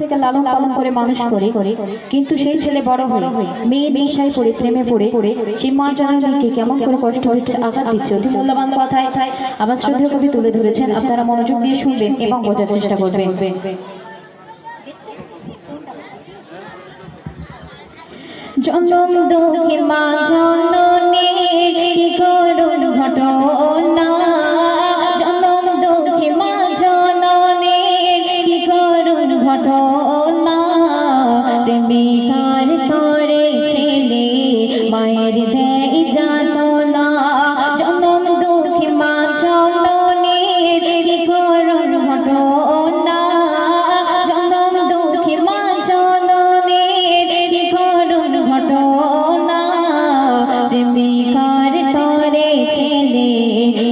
থেকে লালন পালন করে মানুষ করে, কিন্তু সেই ছেলে বড় হয়ে মেয়ের নেশায় পড়ে প্রেমে পড়ে সেই মা জননীকে কেমন করে কষ্ট দিচ্ছে, আঘাত দিচ্ছে। অতি মূল্যবান কথায় আমার শ্রদ্ধেয় কবি তুলে ধরেছেন, আপনারা মনোযোগ দিয়ে শুনবেন এবং বোঝার চেষ্টা করবেন। জনম দুঃখের মা জননীর কি করুণ ঘটনা, জনম দুঃখের মা জননীর কি করুণ ঘটনা, প্রেমিকার তরে ছেলে মায়ের দেয় যাতনা, জনম দুঃখের মা জননীর কি করুণ ঘটনা, জনম দুঃখের মা জননীর কি করুণ ঘটনা, প্রেমিকার তরে ছেলে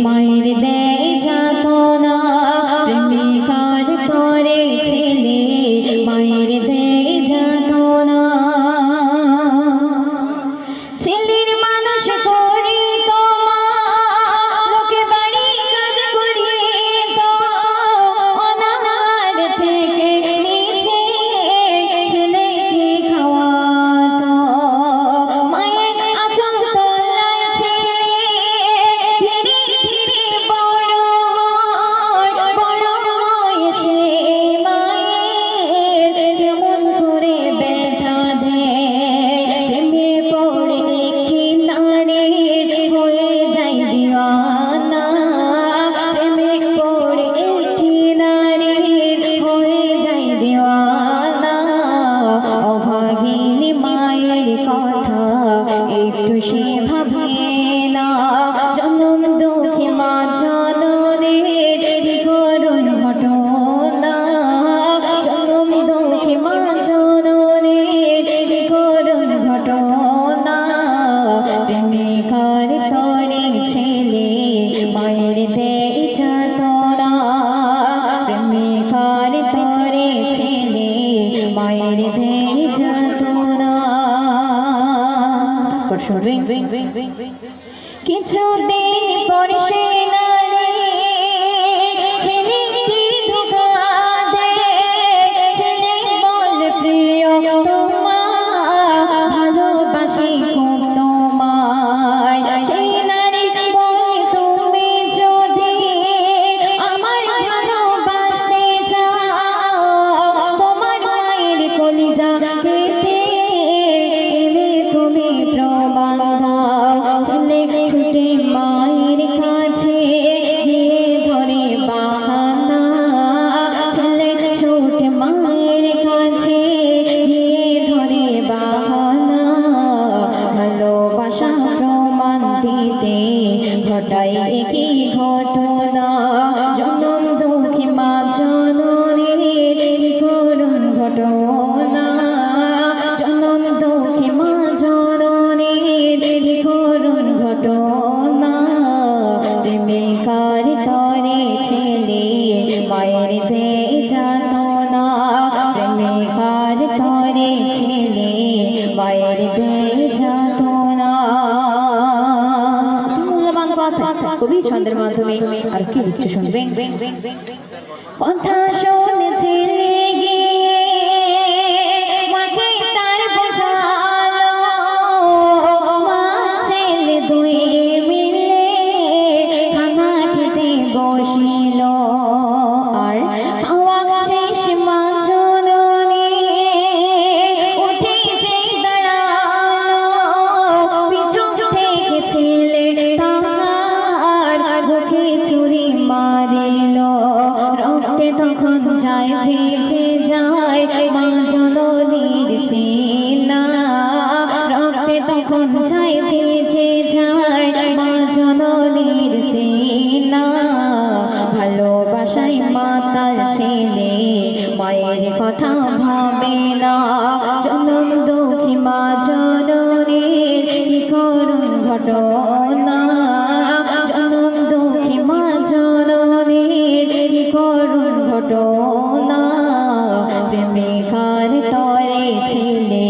মায়ের দেয় যাতনা, প্রেমিকার তরে ছেলে মায়ের দেয় যাতনা। ছেলের মানুষ করি তোমা লোকে বাড়ি কাজ করি তো, অনাহার থেকে নিচে ছেলেকে খাওয়াতো, মায়ের আঁচল তলায় ছেলে ধীরে ধীরে বড় হয় সে মায়ের কেমন করে ব্যথা দেয়, প্রেমে পড়ে একটি নারীর হয়ে যায় দিওয়ানা, প্রেমে পড়ে একটি নারীর হয়ে যায় দিওয়ানা, অভাগিনী মায়ের কথা একটু সে ভাবে না, জনম দুঃখী মা জননীর কি করুণ ঘটনা, জনম দুঃখী মা জননীর কি করুণ ঘটনা, প্রেমিকার তরে ছেলে মায়ের দেয় যাতনা, প্রেমিকার তরে ছেলে মায়ের দেয় যাতনা। কিছুদিন পর সে নারী ছেলেটির ধোঁকা দেয়, ছেলে বলে প্রিয় তোমা ভালোবাসি খুব তোমায়, সেই নারী বলে তুমি যদি আমার ভালোবাসতে চাও, তোমার মায়ের কলিজা কেটে এলে তুমি প্রমাণ দাও, ছেলে ছুটে মায়ের কাছে গিয়ে ধরে বাহানা, ছেলে ছুটে মায়ের কাছে গিয়ে ধরে বাহানা, ভালোবাসা প্রমাণ দিতে ঘটায় একই ঘটনা, জনম দুঃখী মা জননীর কি করুণ ঘটনা, জনম দুঃখী মা জননীর কি করুণ ঘটনা, প্রেমিকার তরে ছেলে মায়ের দেয় যাতনা, প্রেমিকার তরে ছেলে মায়ের দেয় যাতনা। মূল্যবান কথা কবি ছন্দের মাধ্যমে আর কি লিখছে শুনবেন। কথা শুনে ছেলে গিয়ে মাকে তার বোঝালো, মা ছেলে দুই মিলে খানা খেতে বসিল, আর খাওয়া শেষ মা জননী উঠে যে দাঁড়ালো, পিছু থেকে ছেলে তাহার বুকে ছুরি মারিল, রক্তে তখন যায় ভেজে যায় মা জননীর সিনা, রক্তে তখন যায় ভেজে যায় মা জননীর সিনা, ভালোবাসায় মাতাল ছেলে মায়ের কথা ভাবে না, জনম দুঃখী মা জননীর কি করুণ ঘটনা, জনম দুঃখী মা জননীর কি করুণ ঘটনা, প্রেমিকার তরে ছেলে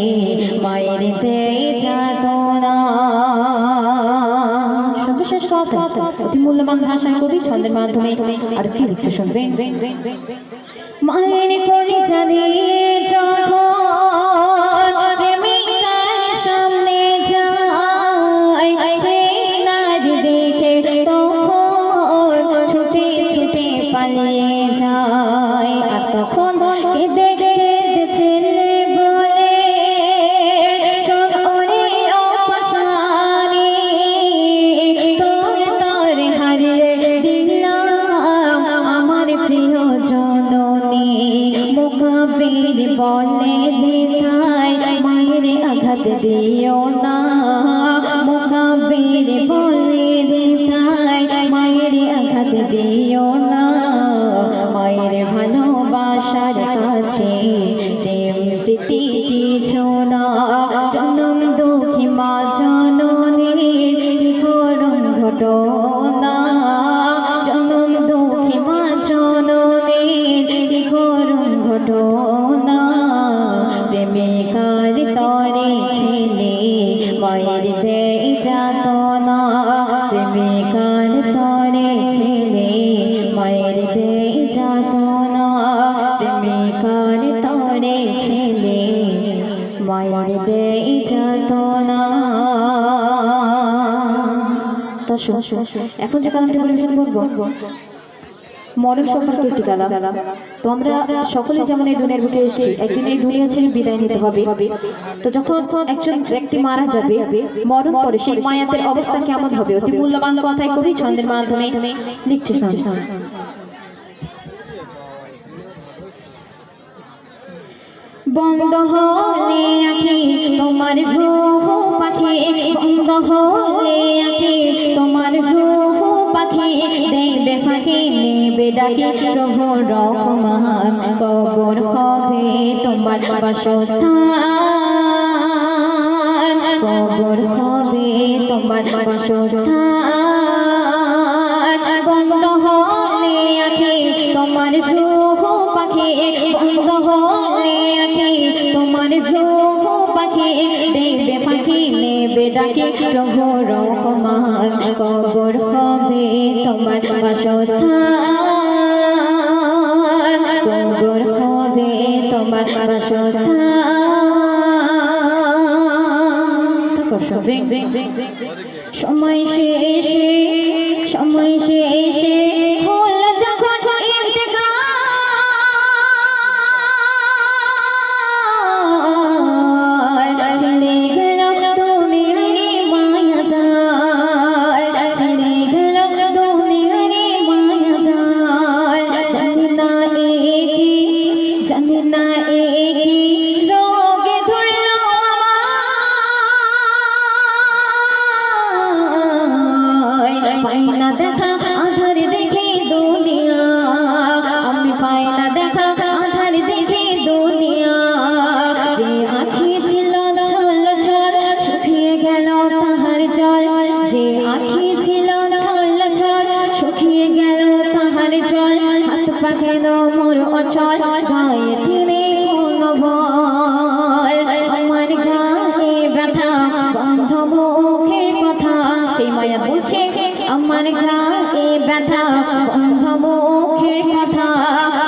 মায়ের দেয় যাতনা। সর্বশেষ কথা অতি মূল্যবান ভাষায় কবি ছন্দের মাধ্যমে আর কি লিখছে শুনবেন। মায়ের কলিজা দিয়ে কেঁদে কেঁদে ছেলে বলে শোনে ও পাশানি তোর তোর হারিয়ে দিলাম আমার প্রিয় জননী মুখাবির বলে দিতাই মায়ের আঘাত দিও না মুখাবির বলে দিতাই মায়ের আঘাত দিও না মায়ের ভালোবাসার কাছে প্রেম প্রীতি কিছু না জনম দুঃখী মা জননীর করুণ ঘটনা জনম দুঃখী মা জননীর করুণ ঘটনা প্রেমিকার তরে ছেলে মায়ের দেয় যাতনা প্রেমিকার তরে ছেলে মায়ের দেয় যাতনা প্রেমিকার তরে ছেলে মায়ের দেয় যাতনা। তা এখন যে কালামটি পরিবেশন করবো মরণ সম্পর্কে একটি কালাম। তো আমরা সকলে যেমন এই দুনিয়ার বুকে এসেছি একদিন এই দুনিয়া ছেড়ে বিদায় নিতে হবে। তো যখন একজন ব্যক্তি মারা যাবে মরণ পরে সেই মায়াতের অবস্থা কেমন হবে অতি মূল্যবান কথাই কবি ছন্দের মাধ্যমে লিখছে। বন্ধ হলে আঁখি তোমার রূহ পাখি বন্ধ হলে আঁখি তোমার রূহ পাখি দেবে ফাঁকি নেবে ডাকি প্রভু রহমান কবর হবে তোমার বাসস্থান কবর হবে তোমার বাসস্থান বন্ধ হলে আঁখি তোমার রূহ পাখি বন্ধ হলে আঁখি তোমার রূহ পাখি দেবে ফাঁকি নেবে ডাকি প্রভু রহমান কবর হবে তোমার বাসস্থান কবর হবে তোমার বাসস্থান। সময় শেষে সময় শেষে হল যখন চলে গেল দুনিয়ারে মায়া জাল চলে গেল দুনিয়ারে মায়া জাল জানি না একি রোগে ধরল পাই না দেখা আধার দেখে দুনিয়া আমি পাই না দেখা আধার দেখে দুনিয়া যে আঁখি ছিল ছল ছল শুকিয়ে গেল তাহার জল যে আঁখি ছিল ছল ছল শুকিয়ে গেল তাহার জল হাত পা কেন মোর অচল গায়ে তিনি কোন বল আমার গায়ে ব্যথা বন্ধ মুখের কথা সেই মায়া বলছে আমার গায়ে ব্যথা বন্ধ মুখের কথা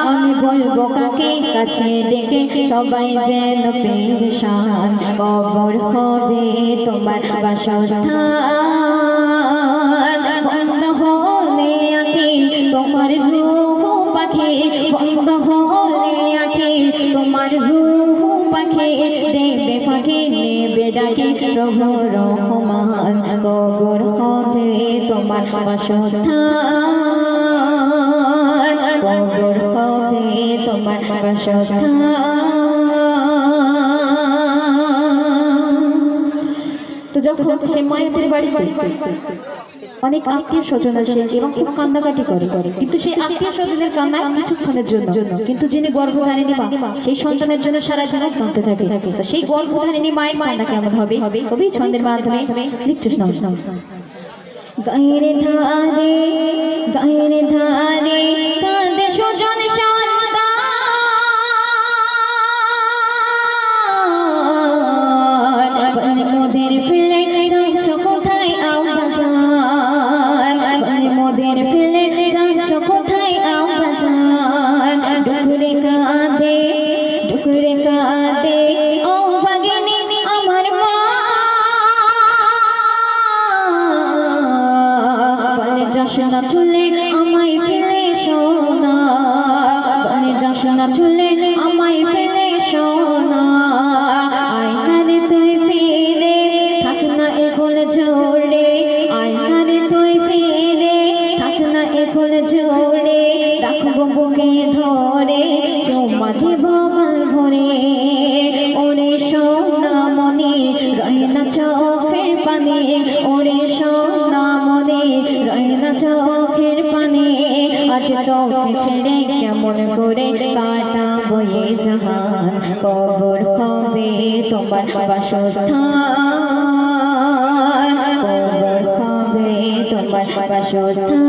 আমি বলবো কাকে কাছে ডেকে সবাই যেন পেরেশান কবর হবে তোমার বাসস্থান বন্ধ হলে আঁখি তোমার রূহ পাখি বন্ধ হলে আঁখি তোমার রূহ পাখি দেবে ফাঁকি নেবে ডাকি প্রভু রহমান কবর হবে তোমার বাসস্থান কবর হবে তোমার বাসস্থান। তো যখন সে মায়ের বাড়িতে অনেক আত্মীয় স্বজন আসে এবং খুব কান্নাকাটি করে কিন্তু সেই আত্মীয় স্বজনের কান্না কিছুক্ষণের জন্য কিন্তু যিনি গর্ভধারিণী মা সেই সন্তানের জন্য সারা জীবন কাঁদতে থাকে। তো সেই গর্ভধারিণী মায়ের কান্না কেমন হবে কবি ছন্দের মাধ্যমে লিখছে। গায়ের ধারে কাঁদে সুজন সন্তান মোদের ফেলে যাচ্ছ কোথায় আও বাজার মোদের ফেলে যাচ্ছ কোথায় আও বাজার ডুকরে কাঁদে ও ভাগিনী আমার মা বলে যশোনা চলে আমায় ফেলে সোনা বলে যশোনা চলে আমায় কবর হবে তোমার বাসস্থান, কবর হবে তোমার বাসস্থান।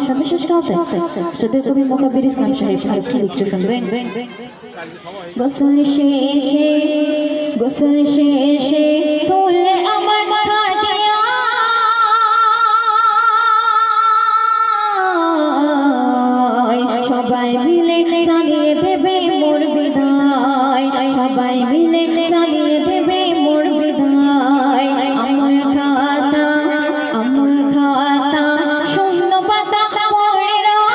সর্বশেষ কথা শ্রদ্ধেয় কবি মোকাব্বির ইসলাম সাহেব আরেকটি লিখতে শুনবেন। গোসল শেষে গোসল শেষে তুলে আমার খাটিয়া, সবাই মিলে চালিয়ে দেবে মোর বিদায়, সবাই মিলে চালিয়ে দেবে মোর বিদায়। আমার খাতা শূন্য পাতা পড়ে রয়,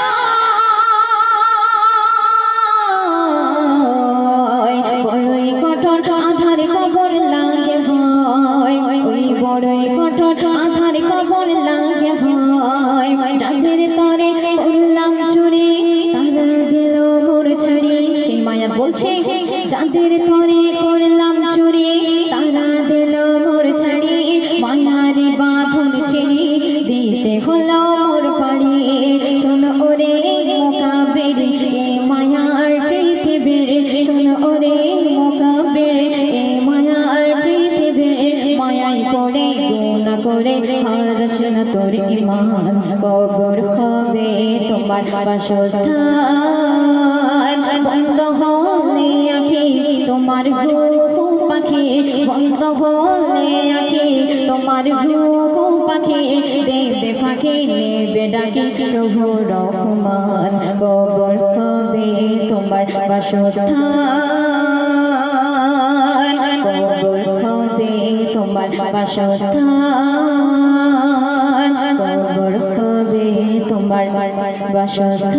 বড়ই কঠোর আধারে কবর লাগে হয়, ওই বড়ই কঠোর আধারে কবর লাগে হয়। যাদের তরে করলাম চুরি তারা দিল মোর ছাড়ি, সেই মায়া বলছে যাদের তরে করলাম চুরি তারা দিল মোর ছাড়ি। মায়ারে বাঁধন ছেড়ে দিতে হলো মোর পাড়ি, শোনো ওরে মোকাব্বির এ মায়ার পৃথিবীর, শোনো ওরে মোকাব্বির এ মায়ার পৃথিবীর। মায়ায় পড়ে গুনাহ করে হারাস না তোর ঈমান, কবর হবে তোমার বাসস্থান। বন্ধ হলে আঁখি তোমার রূপ পাখি, বন্ধ হলে আঁখি তোমার রূপ পাখি, দেবে ফাঁকি নেবে ডাকি প্রভু রহমান। কবর হবে তোমার বাসস্থান, কবর হবে তোমার বাসস্থান, কবর হবে তোমার বাসস্থান।